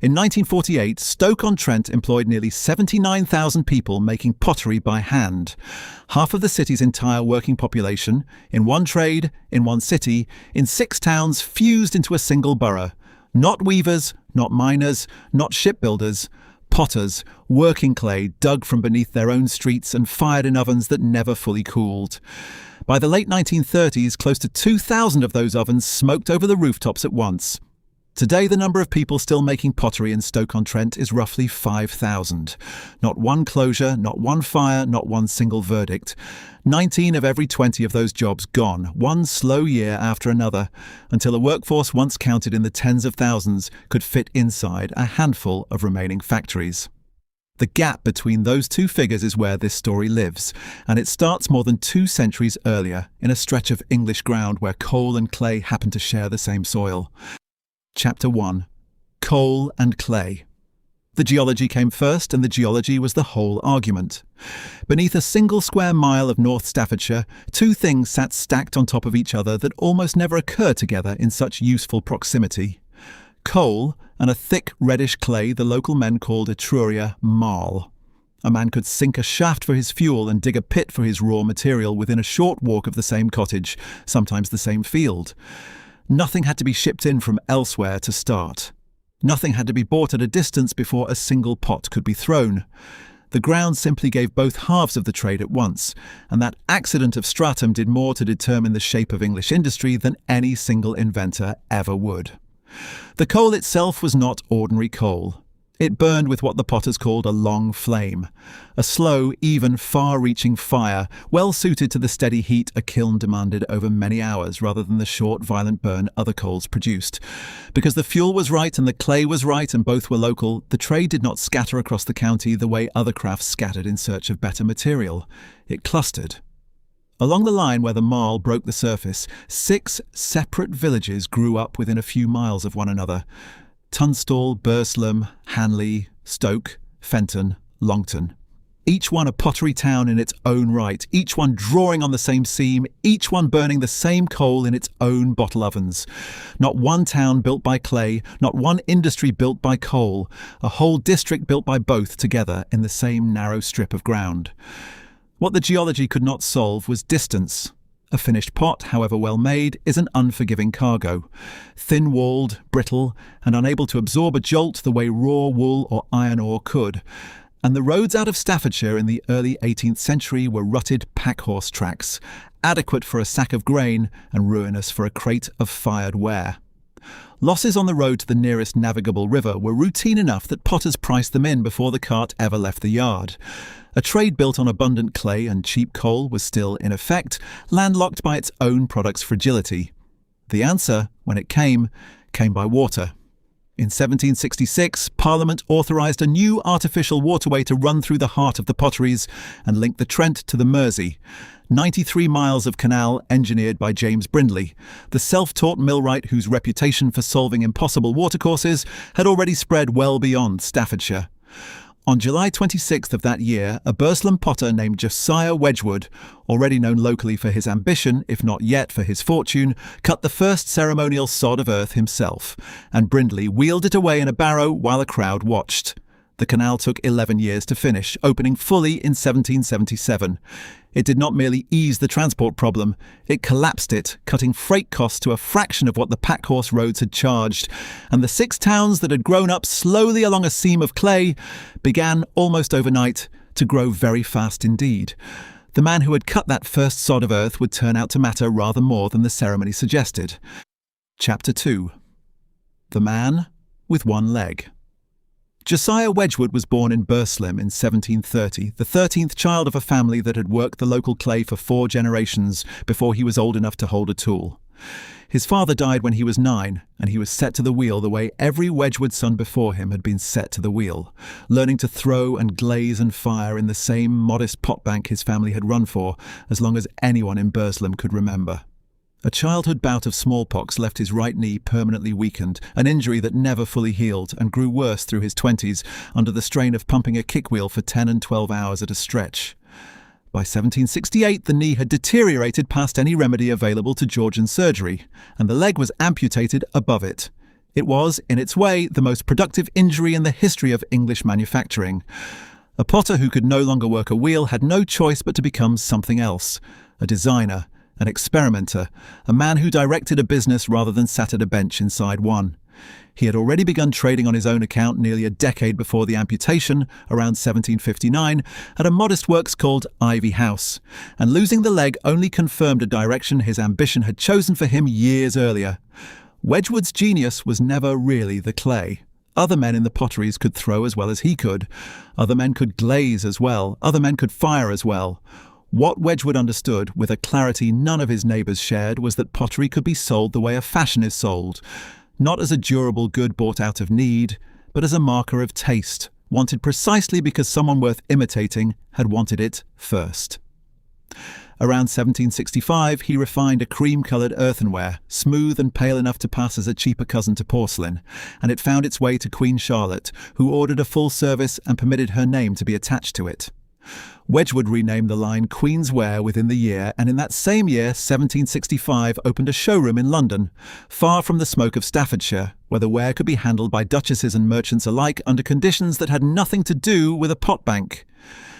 In 1948, Stoke-on-Trent employed nearly 79,000 people making pottery by hand. Half of the city's entire working population, in one trade, in one city, in 6 towns fused into a single borough. Not weavers, not miners, not shipbuilders. Potters, working clay dug from beneath their own streets and fired in ovens that never fully cooled. By the late 1930s, close to 2,000 of those ovens smoked over the rooftops at once. Today, the number of people still making pottery in Stoke-on-Trent is roughly 5,000. Not one closure, not one fire, not one single verdict. 19 of every 20 of those jobs gone, one slow year after another, until a workforce once counted in the tens of thousands could fit inside a handful of remaining factories. The gap between those two figures is where this story lives, and it starts more than 2 centuries earlier, in a stretch of English ground where coal and clay happen to share the same soil. Chapter 1. Coal and Clay. The geology came first, and the geology was the whole argument. Beneath a single square mile of North Staffordshire, 2 things sat stacked on top of each other that almost never occur together in such useful proximity. Coal and a thick reddish clay the local men called Etruria marl. A man could sink a shaft for his fuel and dig a pit for his raw material within a short walk of the same cottage, sometimes the same field. Nothing had to be shipped in from elsewhere to start. Nothing had to be bought at a distance before a single pot could be thrown. The ground simply gave both halves of the trade at once, and that accident of stratum did more to determine the shape of English industry than any single inventor ever would. The coal itself was not ordinary coal. It burned with what the potters called a long flame, a slow, even, far-reaching fire, well suited to the steady heat a kiln demanded over many hours rather than the short, violent burn other coals produced. Because the fuel was right and the clay was right and both were local, the trade did not scatter across the county the way other crafts scattered in search of better material. It clustered. Along the line where the marl broke the surface, 6 separate villages grew up within a few miles of one another. Tunstall, Burslem, Hanley, Stoke, Fenton, Longton. Each one a pottery town in its own right, each one drawing on the same seam, each one burning the same coal in its own bottle ovens. Not one town built by clay, not one industry built by coal, a whole district built by both together in the same narrow strip of ground. What the geology could not solve was distance. A finished pot, however well made, is an unforgiving cargo. Thin-walled, brittle, and unable to absorb a jolt the way raw wool or iron ore could. And the roads out of Staffordshire in the early 18th century were rutted pack-horse tracks, adequate for a sack of grain and ruinous for a crate of fired ware. Losses on the road to the nearest navigable river were routine enough that potters priced them in before the cart ever left the yard. A trade built on abundant clay and cheap coal was still, in effect, landlocked by its own product's fragility. The answer, when it came by water. In 1766, Parliament authorised a new artificial waterway to run through the heart of the potteries and link the Trent to the Mersey. 93 miles of canal engineered by James Brindley, the self-taught millwright whose reputation for solving impossible watercourses had already spread well beyond Staffordshire. On July 26th of that year, a Burslem potter named Josiah Wedgwood, already known locally for his ambition, if not yet for his fortune, cut the first ceremonial sod of earth himself, and Brindley wheeled it away in a barrow while a crowd watched. The canal took 11 years to finish, opening fully in 1777. It did not merely ease the transport problem, it collapsed it, cutting freight costs to a fraction of what the pack-horse roads had charged, and the 6 towns that had grown up slowly along a seam of clay began, almost overnight, to grow very fast indeed. The man who had cut that first sod of earth would turn out to matter rather more than the ceremony suggested. Chapter 2. The Man with One Leg. Josiah Wedgwood was born in Burslem in 1730, the 13th child of a family that had worked the local clay for 4 generations before he was old enough to hold a tool. His father died when he was 9, and he was set to the wheel the way every Wedgwood son before him had been set to the wheel, learning to throw and glaze and fire in the same modest potbank his family had run for as long as anyone in Burslem could remember. A childhood bout of smallpox left his right knee permanently weakened, an injury that never fully healed and grew worse through his 20s under the strain of pumping a kickwheel for 10 and 12 hours at a stretch. By 1768, the knee had deteriorated past any remedy available to Georgian surgery, and the leg was amputated above it. It was, in its way, the most productive injury in the history of English manufacturing. A potter who could no longer work a wheel had no choice but to become something else: a designer, an experimenter, a man who directed a business rather than sat at a bench inside one. He had already begun trading on his own account nearly a decade before the amputation, around 1759, at a modest works called Ivy House, and losing the leg only confirmed a direction his ambition had chosen for him years earlier. Wedgwood's genius was never really the clay. Other men in the potteries could throw as well as he could. Other men could glaze as well. Other men could fire as well. What Wedgwood understood, with a clarity none of his neighbours shared, was that pottery could be sold the way a fashion is sold. Not as a durable good bought out of need, but as a marker of taste, wanted precisely because someone worth imitating had wanted it first. Around 1765, he refined a cream-coloured earthenware, smooth and pale enough to pass as a cheaper cousin to porcelain, and it found its way to Queen Charlotte, who ordered a full service and permitted her name to be attached to it. Wedgwood renamed the line Queen's Ware within the year, and in that same year, 1765, opened a showroom in London, far from the smoke of Staffordshire, where the ware could be handled by duchesses and merchants alike under conditions that had nothing to do with a pot bank.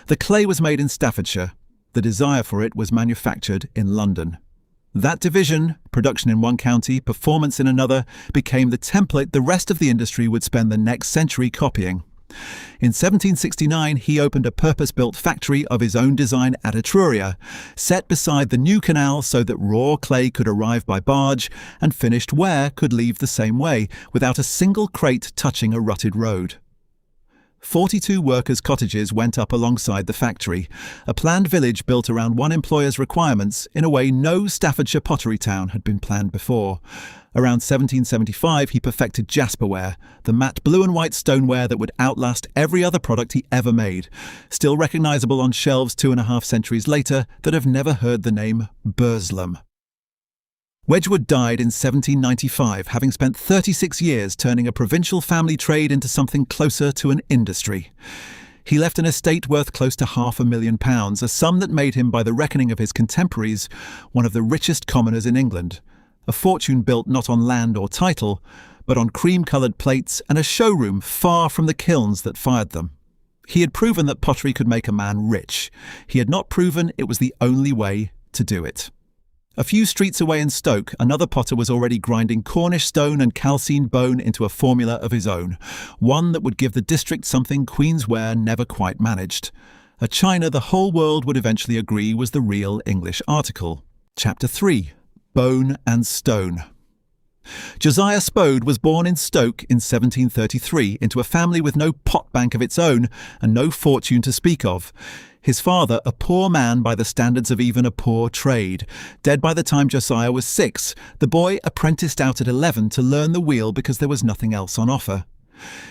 The clay was made in Staffordshire. The desire for it was manufactured in London. That division, production in one county, performance in another, became the template the rest of the industry would spend the next century copying. In 1769, he opened a purpose-built factory of his own design at Etruria, set beside the new canal so that raw clay could arrive by barge and finished ware could leave the same way, without a single crate touching a rutted road. 42 workers' cottages went up alongside the factory, a planned village built around one employer's requirements in a way no Staffordshire pottery town had been planned before. Around 1775, he perfected jasperware, the matte blue and white stoneware that would outlast every other product he ever made, still recognisable on shelves 2.5 centuries later that have never heard the name Burslem. Wedgwood died in 1795, having spent 36 years turning a provincial family trade into something closer to an industry. He left an estate worth close to £500,000, a sum that made him, by the reckoning of his contemporaries, one of the richest commoners in England. A fortune built not on land or title, but on cream-coloured plates and a showroom far from the kilns that fired them. He had proven that pottery could make a man rich. He had not proven it was the only way to do it. A few streets away in Stoke, another potter was already grinding Cornish stone and calcined bone into a formula of his own, one that would give the district something Queen's Ware never quite managed. A china the whole world would eventually agree was the real English article. Chapter 3. Bone and Stone. Josiah Wedgwood was born in Stoke in 1733 into a family with no pot bank of its own and no fortune to speak of. His father, a poor man by the standards of even a poor trade, dead by the time Josiah was 6, the boy apprenticed out at 11 to learn the wheel because there was nothing else on offer.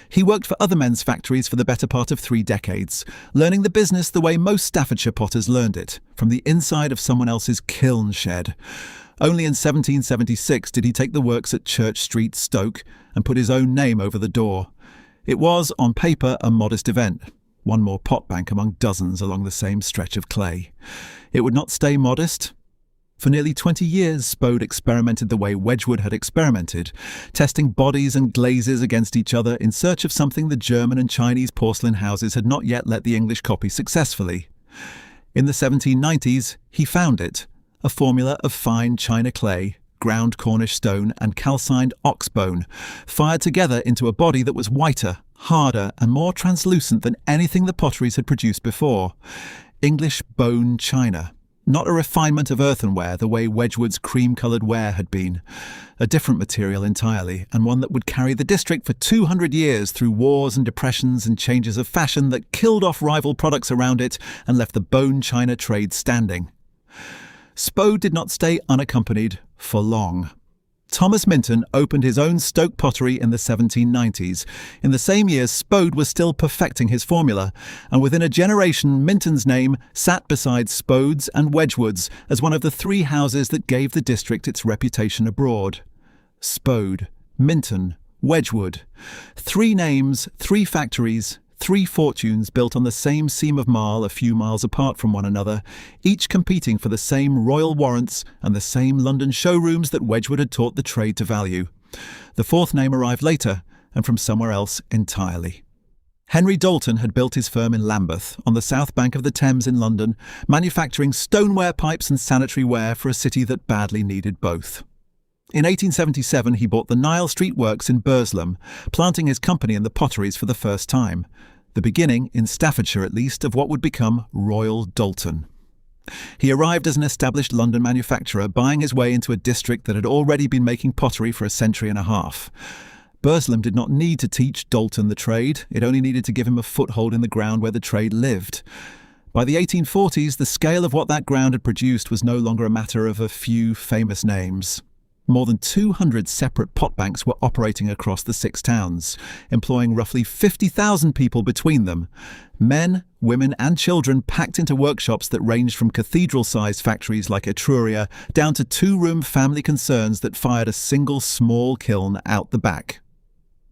He worked for other men's factories for the better part of 3 decades, learning the business the way most Staffordshire potters learned it, from the inside of someone else's kiln shed. Only in 1776 did he take the works at Church Street, Stoke, and put his own name over the door. It was, on paper, a modest event. One more pot bank among dozens along the same stretch of clay. It would not stay modest. For nearly 20 years, Wedgwood experimented the way Wedgwood had experimented, testing bodies and glazes against each other in search of something the German and Chinese porcelain houses had not yet let the English copy successfully. In the 1790s, he found it, a formula of fine china clay, ground Cornish stone and calcined ox bone, fired together into a body that was whiter, harder and more translucent than anything the potteries had produced before. English bone china. Not a refinement of earthenware the way Wedgwood's cream-coloured ware had been. A different material entirely, and one that would carry the district for 200 years through wars and depressions and changes of fashion that killed off rival products around it and left the bone china trade standing. Wedgwood did not stay unaccompanied for long. Thomas Minton opened his own Stoke pottery in the 1790s. In the same year, Wedgwood was still perfecting his formula, and within a generation Minton's name sat beside Wedgwood's and Wedgwood's as one of the 3 houses that gave the district its reputation abroad. Wedgwood, Minton, Wedgwood. 3 names, 3 factories, Three fortunes built on the same seam of marl a few miles apart from one another, each competing for the same royal warrants and the same London showrooms that Wedgwood had taught the trade to value. The fourth name arrived later, and from somewhere else entirely. Henry Dalton had built his firm in Lambeth, on the south bank of the Thames in London, manufacturing stoneware pipes and sanitary ware for a city that badly needed both. In 1877 he bought the Nile Street Works in Burslem, planting his company in the potteries for the first time, the beginning, in Staffordshire at least, of what would become Royal Dalton. He arrived as an established London manufacturer, buying his way into a district that had already been making pottery for a century and a half. Burslem did not need to teach Dalton the trade, it only needed to give him a foothold in the ground where the trade lived. By the 1840s, the scale of what that ground had produced was no longer a matter of a few famous names. More than 200 separate pot banks were operating across the 6 towns, employing roughly 50,000 people between them. Men, women and children packed into workshops that ranged from cathedral-sized factories like Etruria down to 2-room family concerns that fired a single small kiln out the back.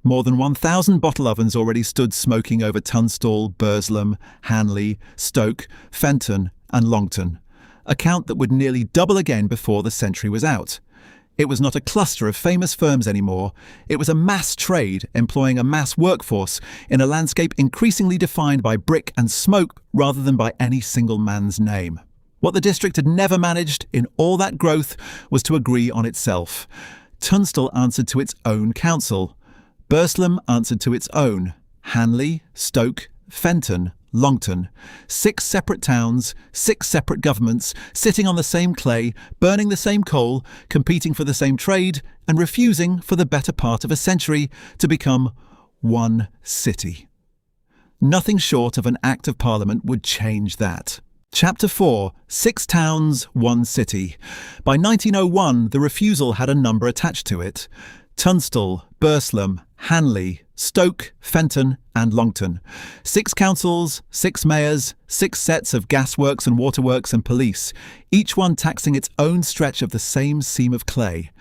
More than 1,000 bottle ovens already stood smoking over Tunstall, Burslem, Hanley, Stoke, Fenton and Longton, a count that would nearly double again before the century was out. It was not a cluster of famous firms anymore. It was a mass trade employing a mass workforce in a landscape increasingly defined by brick and smoke rather than by any single man's name. What the district had never managed in all that growth was to agree on itself. Tunstall answered to its own council. Burslem answered to its own. Hanley, Stoke, Fenton, Longton. 6 separate towns, 6 separate governments, sitting on the same clay, burning the same coal, competing for the same trade, and refusing, for the better part of a century, to become one city. Nothing short of an Act of Parliament would change that. Chapter 4. 6 towns, 1 city. By 1901, the refusal had a number attached to it. Tunstall, Burslem, Hanley, Stoke, Fenton and Longton. 6 councils, 6 mayors, 6 sets of gasworks and waterworks and police, each one taxing its own stretch of the same seam of clay,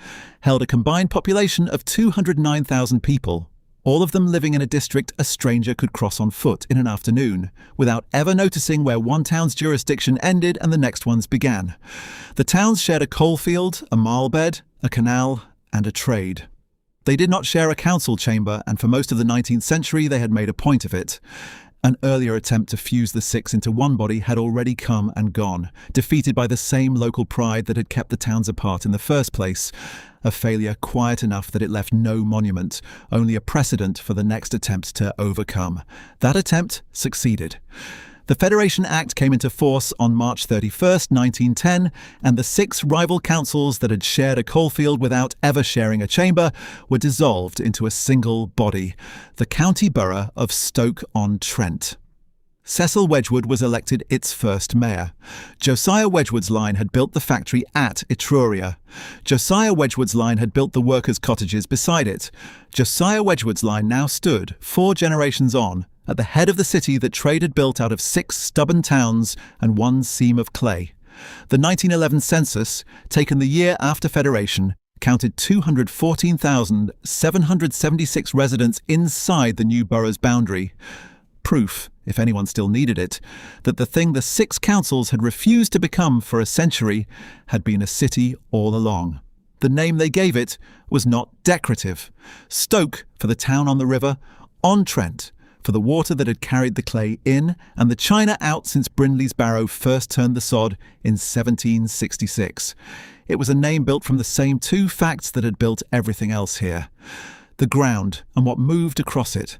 held a combined population of 209,000 people, all of them living in a district a stranger could cross on foot in an afternoon, without ever noticing where one town's jurisdiction ended and the next one's began. The towns shared a coalfield, a marl bed, a canal and a trade. They did not share a council chamber, and for most of the 19th century they had made a point of it. An earlier attempt to fuse the 6 into one body had already come and gone, defeated by the same local pride that had kept the towns apart in the first place, a failure quiet enough that it left no monument, only a precedent for the next attempt to overcome. That attempt succeeded. The Federation Act came into force on March 31st, 1910, and the 6 rival councils that had shared a coalfield without ever sharing a chamber were dissolved into a single body, the county borough of Stoke-on-Trent. Cecil Wedgwood was elected its first mayor. Josiah Wedgwood's line had built the factory at Etruria. Josiah Wedgwood's line had built the workers' cottages beside it. Josiah Wedgwood's line now stood, 4 generations on, at the head of the city that trade had built out of 6 stubborn towns and 1 seam of clay. The 1911 census, taken the year after Federation, counted 214,776 residents inside the new borough's boundary. Proof, if anyone still needed it, that the thing the 6 councils had refused to become for a century had been a city all along. The name they gave it was not decorative. Stoke for the town on the river, on-Trent for the water that had carried the clay in and the china out since Brindley's Barrow first turned the sod in 1766. It was a name built from the same 2 facts that had built everything else here: the ground and what moved across it.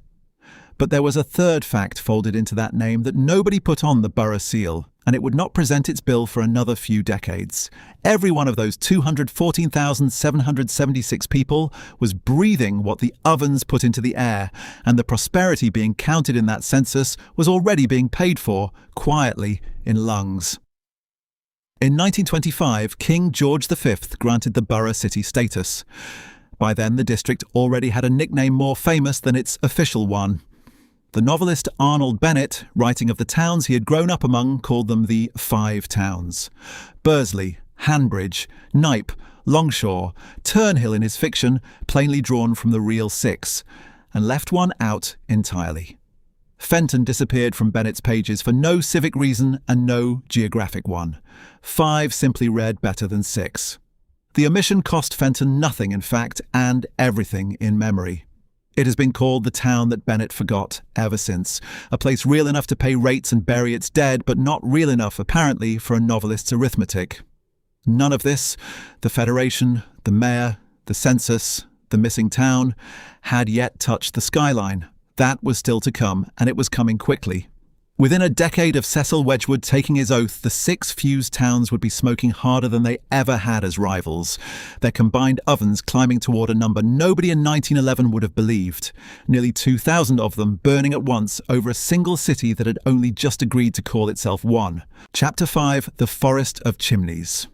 But there was a third fact folded into that name that nobody put on the borough seal, and it would not present its bill for another few decades. Every one of those 214,776 people was breathing what the ovens put into the air, and the prosperity being counted in that census was already being paid for, quietly, in lungs. In 1925, King George V granted the borough city status. By then, the district already had a nickname more famous than its official one. The novelist Arnold Bennett, writing of the towns he had grown up among, called them the 5 towns. Bursley, Hanbridge, Knype, Longshore, Turnhill in his fiction, plainly drawn from the real 6, and left one out entirely. Fenton disappeared from Bennett's pages for no civic reason and no geographic one. 5 simply read better than 6. The omission cost Fenton nothing, in fact, and everything in memory. It has been called the town that Bennett forgot ever since, a place real enough to pay rates and bury its dead, but not real enough, apparently, for a novelist's arithmetic. None of this, the Federation, the mayor, the census, the missing town, had yet touched the skyline. That was still to come, and it was coming quickly. Within a decade of Cecil Wedgwood taking his oath, the 6 fused towns would be smoking harder than they ever had as rivals, their combined ovens climbing toward a number nobody in 1911 would have believed. Nearly 2,000 of them burning at once over a single city that had only just agreed to call itself one. Chapter 5: The Forest of Chimneys.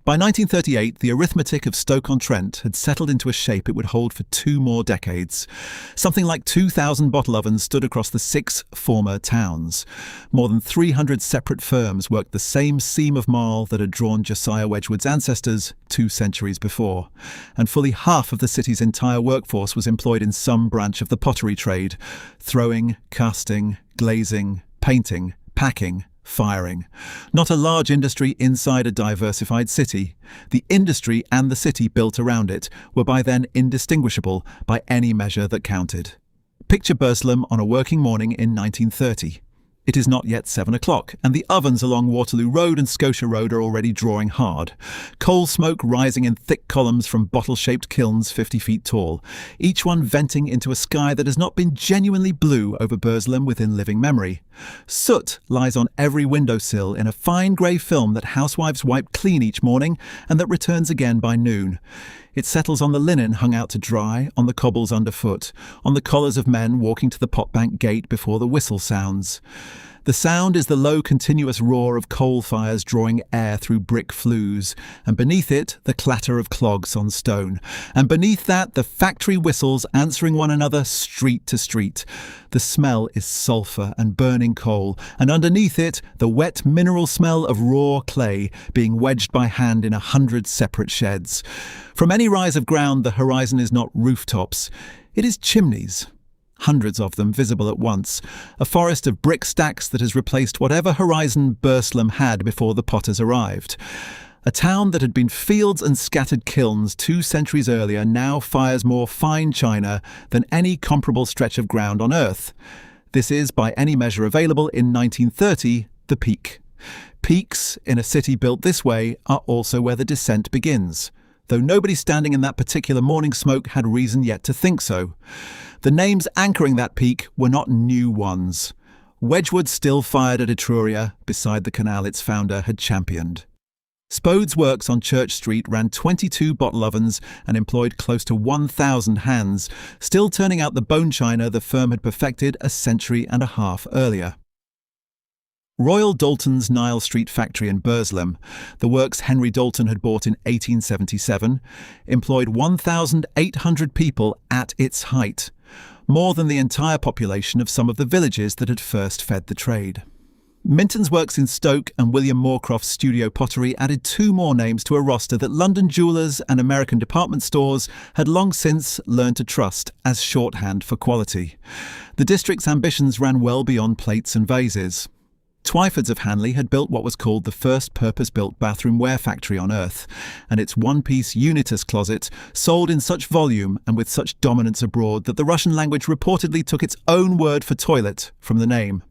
By 1938, the arithmetic of Stoke-on-Trent had settled into a shape it would hold for 2 more decades. Something like 2,000 bottle ovens stood across the 6 former towns. More than 300 separate firms worked the same seam of marl that had drawn Josiah Wedgwood's ancestors 2 centuries before. And fully half of the city's entire workforce was employed in some branch of the pottery trade: throwing, casting, glazing, painting, packing, firing. Not a large industry inside a diversified city. The industry and the city built around it were by then indistinguishable by any measure that counted. Picture Burslem on a working morning in 1930. It is not yet 7 o'clock, and the ovens along Waterloo Road and Scotia Road are already drawing hard. Coal smoke rising in thick columns from bottle-shaped kilns 50 feet tall, each one venting into a sky that has not been genuinely blue over Burslem within living memory. Soot lies on every windowsill in a fine grey film that housewives wipe clean each morning and that returns again by noon. It settles on the linen hung out to dry, on the cobbles underfoot, on the collars of men walking to the potbank gate before the whistle sounds. The sound is the low continuous roar of coal fires drawing air through brick flues, and beneath it the clatter of clogs on stone, and beneath that the factory whistles answering one another street to street. The smell is sulphur and burning coal, and underneath it the wet mineral smell of raw clay being wedged by hand in 100 separate sheds. From any rise of ground the horizon is not rooftops, it is chimneys. Hundreds of them visible at once, a forest of brick stacks that has replaced whatever horizon Burslem had before the potters arrived. A town that had been fields and scattered kilns 2 centuries earlier now fires more fine china than any comparable stretch of ground on earth. This is, by any measure available in 1930, the peak. Peaks, in a city built this way, are also where the descent begins, though nobody standing in that particular morning smoke had reason yet to think so. The names anchoring that peak were not new ones. Wedgwood still fired at Etruria, beside the canal its founder had championed. Spode's works on Church Street ran 22 bottle ovens and employed close to 1,000 hands, still turning out the bone china the firm had perfected a century and a half earlier. Royal Dalton's Nile Street factory in Burslem, the works Henry Dalton had bought in 1877, employed 1,800 people at its height, more than the entire population of some of the villages that had first fed the trade. Minton's works in Stoke and William Moorcroft's studio pottery added 2 more names to a roster that London jewellers and American department stores had long since learned to trust as shorthand for quality. The district's ambitions ran well beyond plates and vases. Twyfords of Hanley had built what was called the first purpose-built bathroom ware factory on earth, and its one-piece Unitas closet sold in such volume and with such dominance abroad that the Russian language reportedly took its own word for toilet from the name.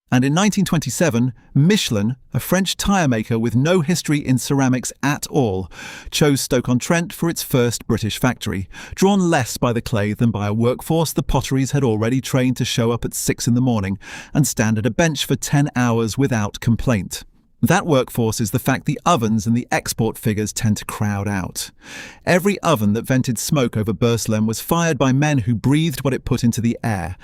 And in 1927, Michelin, a French tyre maker with no history in ceramics at all, chose Stoke-on-Trent for its first British factory, drawn less by the clay than by a workforce the potteries had already trained to show up at 6 in the morning and stand at a bench for 10 hours without complaint. That workforce is the fact the ovens and the export figures tend to crowd out. Every oven that vented smoke over Burslem was fired by men who breathed what it put into the air.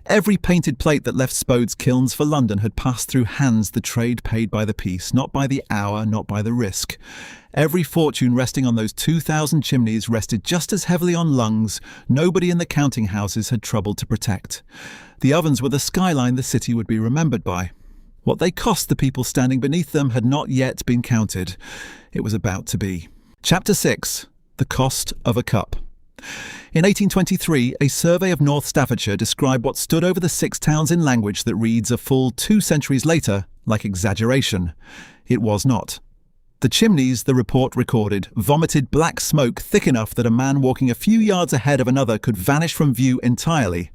Every painted plate that left Spode's kilns for London had passed through hands the trade paid by the piece, not by the hour, not by the risk. Every fortune resting on those 2,000 chimneys rested just as heavily on lungs nobody in the counting houses had troubled to protect. The ovens were the skyline the city would be remembered by. What they cost the people standing beneath them had not yet been counted. It was about to be. Chapter 6: The Cost of a Cup. In 1823, a survey of North Staffordshire described what stood over the six towns in language that reads a full 2 centuries later like exaggeration. It was not. The chimneys, the report recorded, vomited black smoke thick enough that a man walking a few yards ahead of another could vanish from view entirely.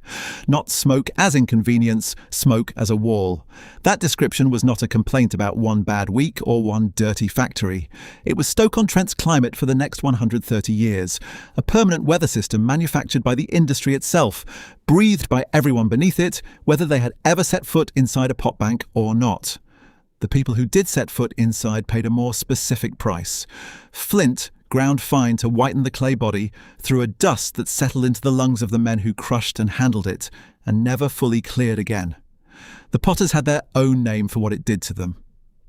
Not smoke as inconvenience, smoke as a wall. That description was not a complaint about one bad week or one dirty factory. It was Stoke-on-Trent's climate for the next 130 years, a permanent weather system manufactured by the industry itself, breathed by everyone beneath it, whether they had ever set foot inside a potbank or not. The people who did set foot inside paid a more specific price. Flint, ground fine to whiten the clay body, threw a dust that settled into the lungs of the men who crushed and handled it, and never fully cleared again. The potters had their own name for what it did to them.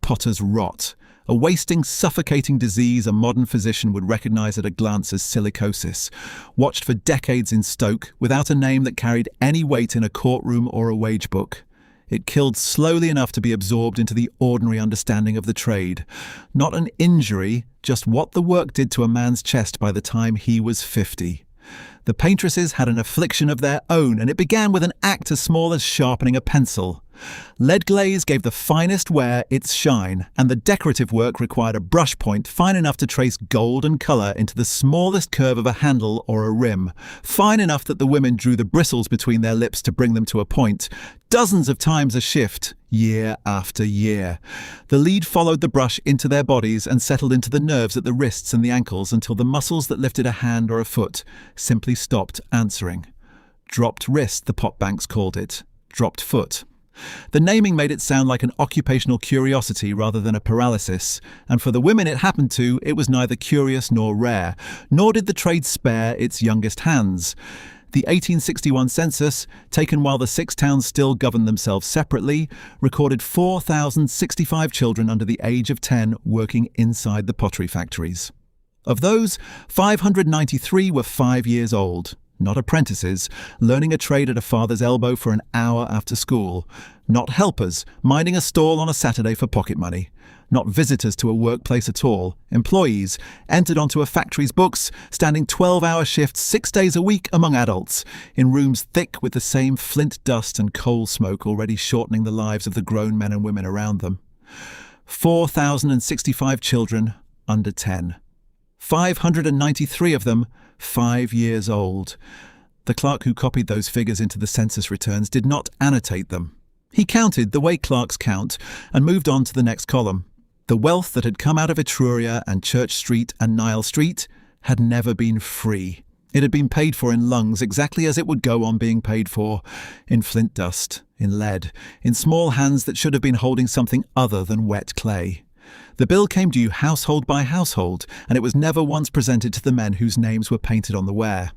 Potter's rot, a wasting, suffocating disease a modern physician would recognise at a glance as silicosis, watched for decades in Stoke without a name that carried any weight in a courtroom or a wage book. It killed slowly enough to be absorbed into the ordinary understanding of the trade. Not an injury, just what the work did to a man's chest by the time he was 50. The paintresses had an affliction of their own, and it began with an act as small as sharpening a pencil. Lead glaze gave the finest wear its shine, and the decorative work required a brush point fine enough to trace gold and colour into the smallest curve of a handle or a rim, fine enough that the women drew the bristles between their lips to bring them to a point, dozens of times a shift, year after year. The lead followed the brush into their bodies and settled into the nerves at the wrists and the ankles until the muscles that lifted a hand or a foot simply stopped answering. Dropped wrist, the potbanks called it. Dropped foot. The naming made it sound like an occupational curiosity rather than a paralysis, and for the women it happened to, it was neither curious nor rare, nor did the trade spare its youngest hands. The 1861 census, taken while the six towns still governed themselves separately, recorded 4,065 children under the age of 10 working inside the pottery factories. Of those, 593 were 5 years old. Not apprentices, learning a trade at a father's elbow for an hour after school. Not helpers, minding a stall on a Saturday for pocket money. Not visitors to a workplace at all. Employees, entered onto a factory's books, standing 12-hour shifts 6 days a week among adults, in rooms thick with the same flint dust and coal smoke already shortening the lives of the grown men and women around them. 4,065 children under 10. 593 of them 5 years old. The clerk who copied those figures into the census returns did not annotate them. He counted the way clerks count and moved on to the next column. The wealth that had come out of Etruria and Church Street and Nile Street had never been free. It had been paid for in lungs exactly as it would go on being paid for, in flint dust, in lead, in small hands that should have been holding something other than wet clay. The bill came due household by household, and it was never once presented to the men whose names were painted on the ware.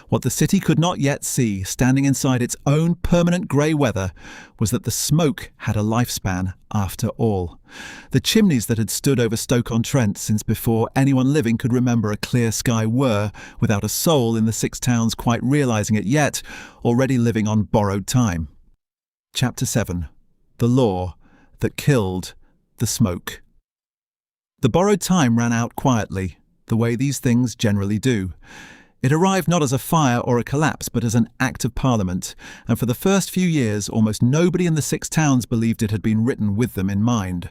What the city could not yet see, standing inside its own permanent grey weather, was that the smoke had a lifespan after all. The chimneys that had stood over Stoke-on-Trent since before anyone living could remember a clear sky were, without a soul in the six towns quite realising it yet, already living on borrowed time. Chapter 7. The Law that Killed the Smoke. The borrowed time ran out quietly, the way these things generally do. It arrived not as a fire or a collapse, but as an Act of Parliament, and for the first few years almost nobody in the six towns believed it had been written with them in mind.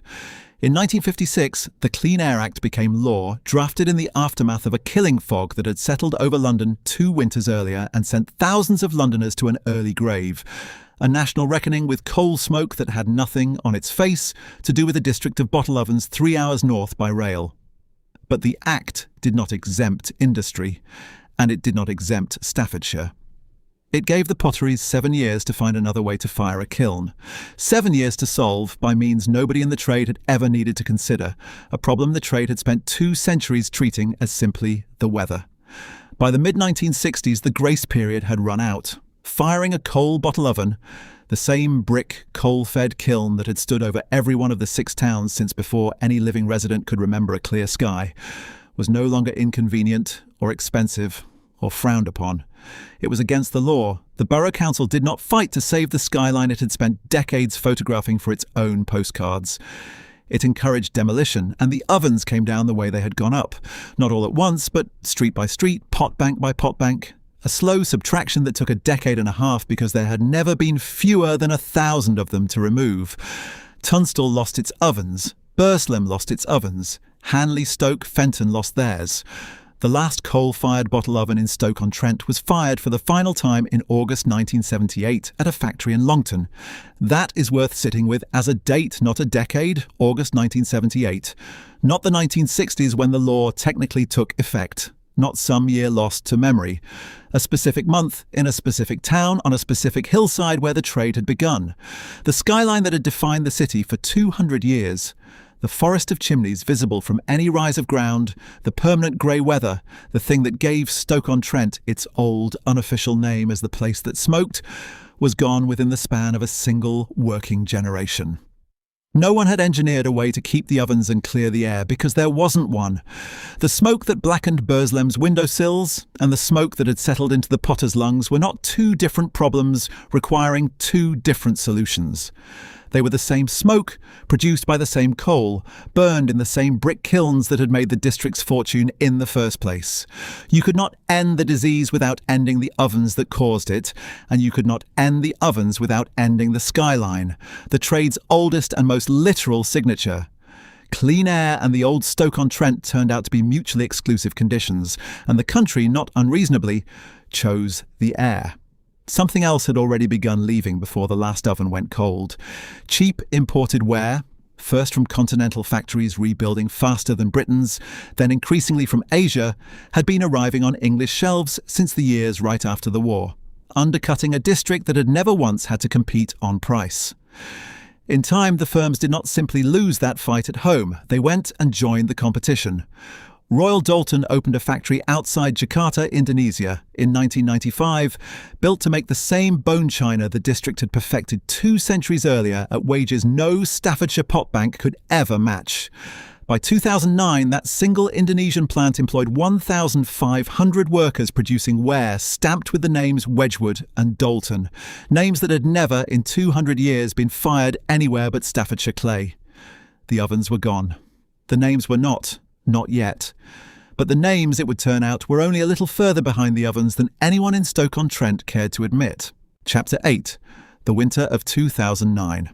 In 1956, the Clean Air Act became law, drafted in the aftermath of a killing fog that had settled over London 2 winters earlier and sent thousands of Londoners to an early grave. A national reckoning with coal smoke that had nothing, on its face, to do with a district of bottle ovens 3 hours north by rail. But the Act did not exempt industry, and it did not exempt Staffordshire. It gave the potteries 7 years to find another way to fire a kiln. 7 years to solve, by means nobody in the trade had ever needed to consider, a problem the trade had spent 2 centuries treating as simply the weather. By the mid-1960s, the grace period had run out. Firing a coal bottle oven, the same brick, coal-fed kiln that had stood over every one of the 6 towns since before any living resident could remember a clear sky, was no longer inconvenient or expensive or frowned upon. It was against the law. The Borough Council did not fight to save the skyline it had spent decades photographing for its own postcards. It encouraged demolition, and the ovens came down the way they had gone up. Not all at once, but street by street, pot bank by pot bank. A slow subtraction that took a decade and a half because there had never been fewer than 1,000 of them to remove. Tunstall lost its ovens. Burslem lost its ovens. Hanley, Stoke, Fenton lost theirs. The last coal-fired bottle oven in Stoke-on-Trent was fired for the final time in August 1978 at a factory in Longton. That is worth sitting with as a date, not a decade, August 1978. Not the 1960s when the law technically took effect. Not some year lost to memory. A specific month, in a specific town, on a specific hillside where the trade had begun. The skyline that had defined the city for 200 years. The forest of chimneys visible from any rise of ground, the permanent grey weather, the thing that gave Stoke-on-Trent its old, unofficial name as the place that smoked, was gone within the span of a single working generation. No one had engineered a way to keep the ovens and clear the air because there wasn't one. The smoke that blackened Burslem's windowsills and the smoke that had settled into the potter's lungs were not two different problems requiring two different solutions. They were the same smoke, produced by the same coal, burned in the same brick kilns that had made the district's fortune in the first place. You could not end the disease without ending the ovens that caused it, and you could not end the ovens without ending the skyline, the trade's oldest and most literal signature. Clean air and the old Stoke-on-Trent turned out to be mutually exclusive conditions, and the country, not unreasonably, chose the air. Something else had already begun leaving before the last oven went cold. Cheap imported ware, first from continental factories rebuilding faster than Britain's, then increasingly from Asia, had been arriving on English shelves since the years right after the war, undercutting a district that had never once had to compete on price. In time, the firms did not simply lose that fight at home, they went and joined the competition. Royal Doulton opened a factory outside Jakarta, Indonesia, in 1995, built to make the same bone china the district had perfected 2 centuries earlier at wages no Staffordshire pot bank could ever match. By 2009, that single Indonesian plant employed 1,500 workers producing ware stamped with the names Wedgwood and Doulton, names that had never in 200 years been fired anywhere but Staffordshire clay. The ovens were gone. The names were not yet. But the names, it would turn out, were only a little further behind the ovens than anyone in Stoke-on-Trent cared to admit. Chapter 8. The Winter of 2009.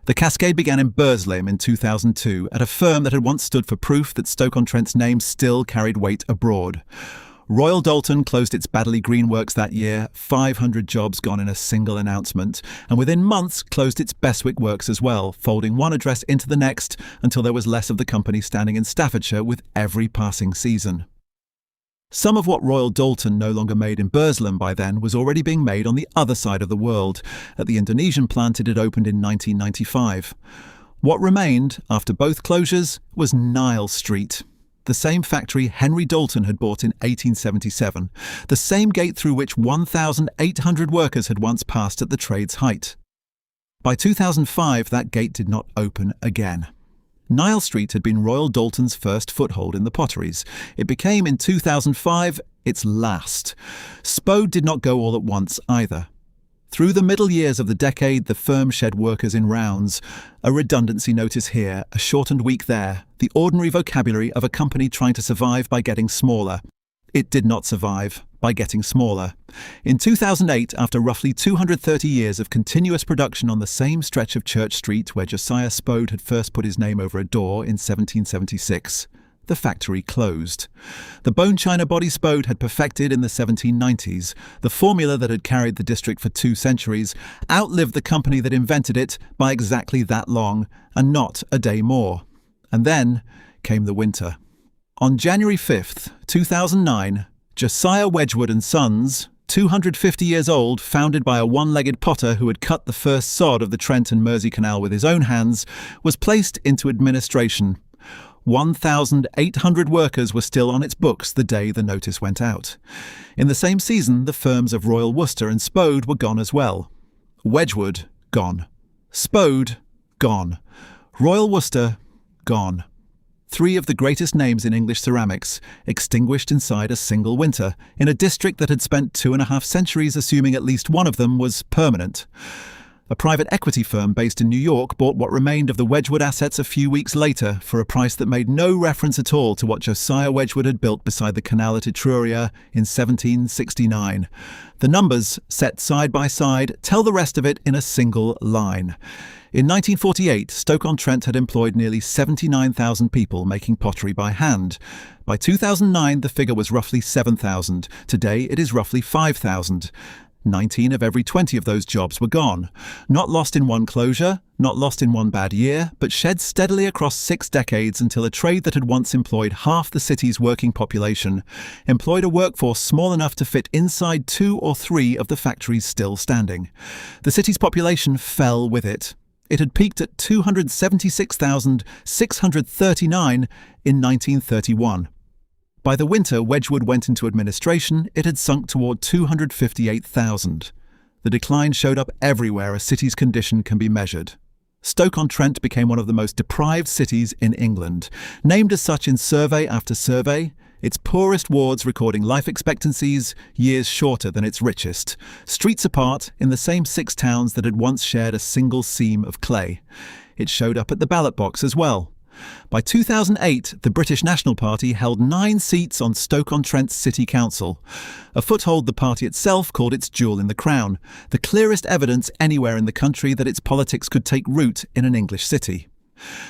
The cascade began in Burslem in 2002 at a firm that had once stood for proof that Stoke-on-Trent's name still carried weight abroad. Royal Doulton closed its Baddeley Green Works that year, 500 jobs gone in a single announcement, and within months closed its Bestwick Works as well, folding one address into the next until there was less of the company standing in Staffordshire with every passing season. Some of what Royal Doulton no longer made in Burslem by then was already being made on the other side of the world, at the Indonesian plant it had opened in 1995. What remained, after both closures, was Nile Street. The same factory Henry Doulton had bought in 1877, the same gate through which 1,800 workers had once passed at the trade's height. By 2005, that gate did not open again. Nile Street had been Royal Doulton's first foothold in the potteries. It became, in 2005, its last. Spode did not go all at once either. Through the middle years of the decade, the firm shed workers in rounds. A redundancy notice here, a shortened week there, the ordinary vocabulary of a company trying to survive by getting smaller. It did not survive by getting smaller. In 2008, after roughly 230 years of continuous production on the same stretch of Church Street where Josiah Spode had first put his name over a door in 1776, the factory closed. The bone china body Spode had perfected in the 1790s, the formula that had carried the district for 2 centuries, outlived the company that invented it by exactly that long, and not a day more. And then came the winter. On January 5th, 2009, Josiah Wedgwood and Sons, 250 years old, founded by a one-legged potter who had cut the first sod of the Trent and Mersey Canal with his own hands, was placed into administration. 1,800 workers were still on its books the day the notice went out. In the same season, the firms of Royal Worcester and Spode were gone as well. Wedgwood, gone. Spode, gone. Royal Worcester, gone. 3 of the greatest names in English ceramics, extinguished inside a single winter, in a district that had spent 2.5 centuries assuming at least one of them was permanent. A private equity firm based in New York bought what remained of the Wedgwood assets a few weeks later for a price that made no reference at all to what Josiah Wedgwood had built beside the canal at Etruria in 1769. The numbers, set side by side, tell the rest of it in a single line. In 1948, Stoke-on-Trent had employed nearly 79,000 people making pottery by hand. By 2009, the figure was roughly 7,000. Today, it is roughly 5,000. 19 of every 20 of those jobs were gone. Not lost in one closure, not lost in one bad year, but shed steadily across 6 decades until a trade that had once employed half the city's working population employed a workforce small enough to fit inside 2 or 3 of the factories still standing. The city's population fell with it. It had peaked at 276,639 in 1931. By the winter Wedgwood went into administration, it had sunk toward 258,000. The decline showed up everywhere a city's condition can be measured. Stoke-on-Trent became one of the most deprived cities in England. Named as such in survey after survey, its poorest wards recording life expectancies years shorter than its richest, streets apart in the same 6 towns that had once shared a single seam of clay. It showed up at the ballot box as well. By 2008, the British National Party held 9 seats on Stoke-on-Trent's City Council, a foothold the party itself called its jewel in the crown, the clearest evidence anywhere in the country that its politics could take root in an English city.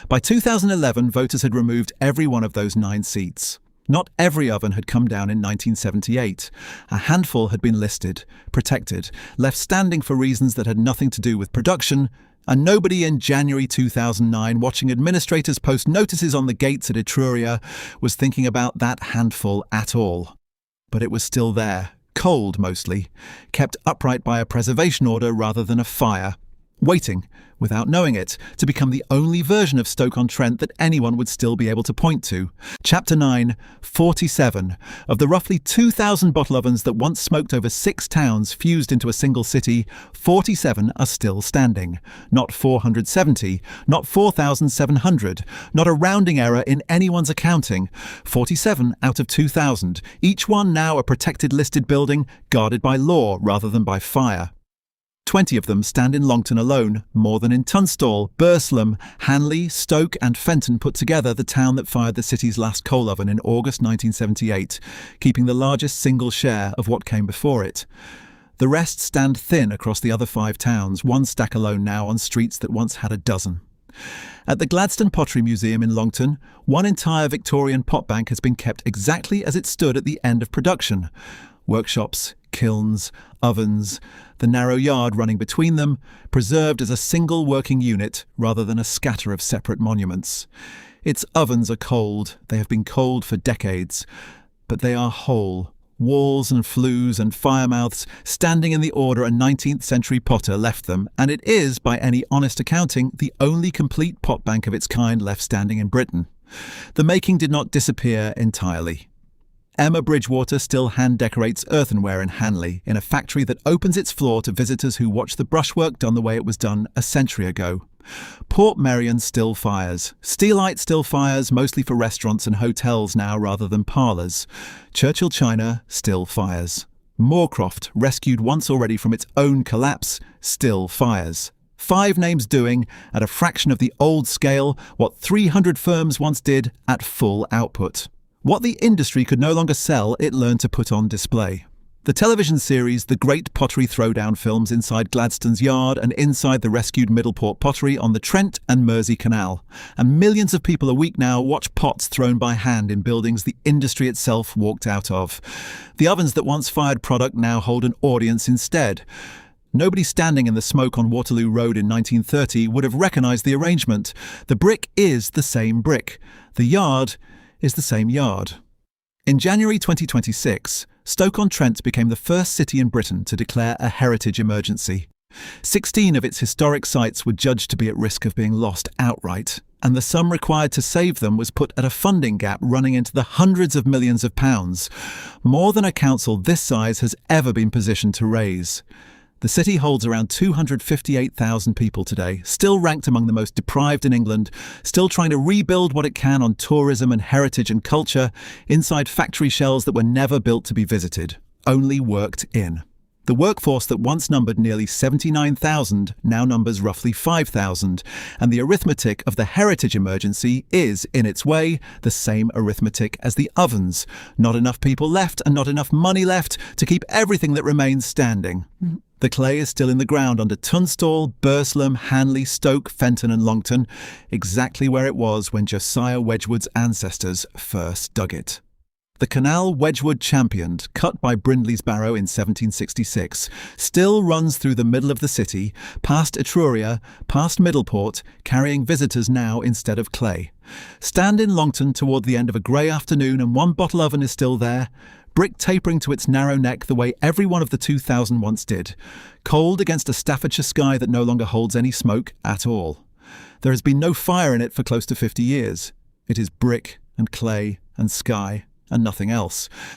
By 2011, voters had removed every one of those 9 seats. Not every oven had come down in 1978. A handful had been listed, protected, left standing for reasons that had nothing to do with production, and nobody in January 2009 watching administrators post notices on the gates at Etruria was thinking about that handful at all. But it was still there, cold mostly, kept upright by a preservation order rather than a fire, waiting, without knowing it, to become the only version of Stoke-on-Trent that anyone would still be able to point to. Chapter 9, 47. Of the roughly 2,000 bottle ovens that once smoked over 6 towns fused into a single city, 47 are still standing. Not 470, not 4,700, not a rounding error in anyone's accounting. 47 out of 2,000, each one now a protected listed building guarded by law rather than by fire. 20 of them stand in Longton alone, more than in Tunstall, Burslem, Hanley, Stoke and Fenton put together, the town that fired the city's last coal oven in August 1978, keeping the largest single share of what came before it. The rest stand thin across the other 5 towns, one stack alone now on streets that once had a dozen. At the Gladstone Pottery Museum in Longton, one entire Victorian pot bank has been kept exactly as it stood at the end of production. Workshops, kilns, ovens, the narrow yard running between them, preserved as a single working unit rather than a scatter of separate monuments. Its ovens are cold, they have been cold for decades, but they are whole, walls and flues and firemouths standing in the order a 19th century potter left them, and it is, by any honest accounting, the only complete pot bank of its kind left standing in Britain. The making did not disappear entirely. Emma Bridgewater still hand-decorates earthenware in Hanley, in a factory that opens its floor to visitors who watch the brushwork done the way it was done a century ago. Port Merion still fires. Steelite still fires, mostly for restaurants and hotels now rather than parlours. Churchill China still fires. Moorcroft, rescued once already from its own collapse, still fires. 5 names doing, at a fraction of the old scale, what 300 firms once did at full output. What the industry could no longer sell, it learned to put on display. The television series The Great Pottery Throwdown films inside Gladstone's yard and inside the rescued Middleport pottery on the Trent and Mersey Canal. And millions of people a week now watch pots thrown by hand in buildings the industry itself walked out of. The ovens that once fired product now hold an audience instead. Nobody standing in the smoke on Waterloo Road in 1930 would have recognised the arrangement. The brick is the same brick. The yard is the same yard. In January 2026, Stoke-on-Trent became the first city in Britain to declare a heritage emergency. 16 of its historic sites were judged to be at risk of being lost outright, and the sum required to save them was put at a funding gap running into the hundreds of millions of pounds, more than a council this size has ever been positioned to raise. The city holds around 258,000 people today, still ranked among the most deprived in England, still trying to rebuild what it can on tourism and heritage and culture inside factory shells that were never built to be visited, only worked in. The workforce that once numbered nearly 79,000 now numbers roughly 5,000, and the arithmetic of the heritage emergency is, in its way, the same arithmetic as the ovens. Not enough people left and not enough money left to keep everything that remains standing. The clay is still in the ground under Tunstall, Burslem, Hanley, Stoke, Fenton and Longton, exactly where it was when Josiah Wedgwood's ancestors first dug it. The canal Wedgwood championed, cut by Brindley's Barrow in 1766, still runs through the middle of the city, past Etruria, past Middleport, carrying visitors now instead of clay. Stand in Longton toward the end of a grey afternoon and one bottle oven is still there, brick tapering to its narrow neck the way every one of the 2,000 once did, cold against a Staffordshire sky that no longer holds any smoke at all. There has been no fire in it for close to 50 years. It is brick and clay and sky and nothing else.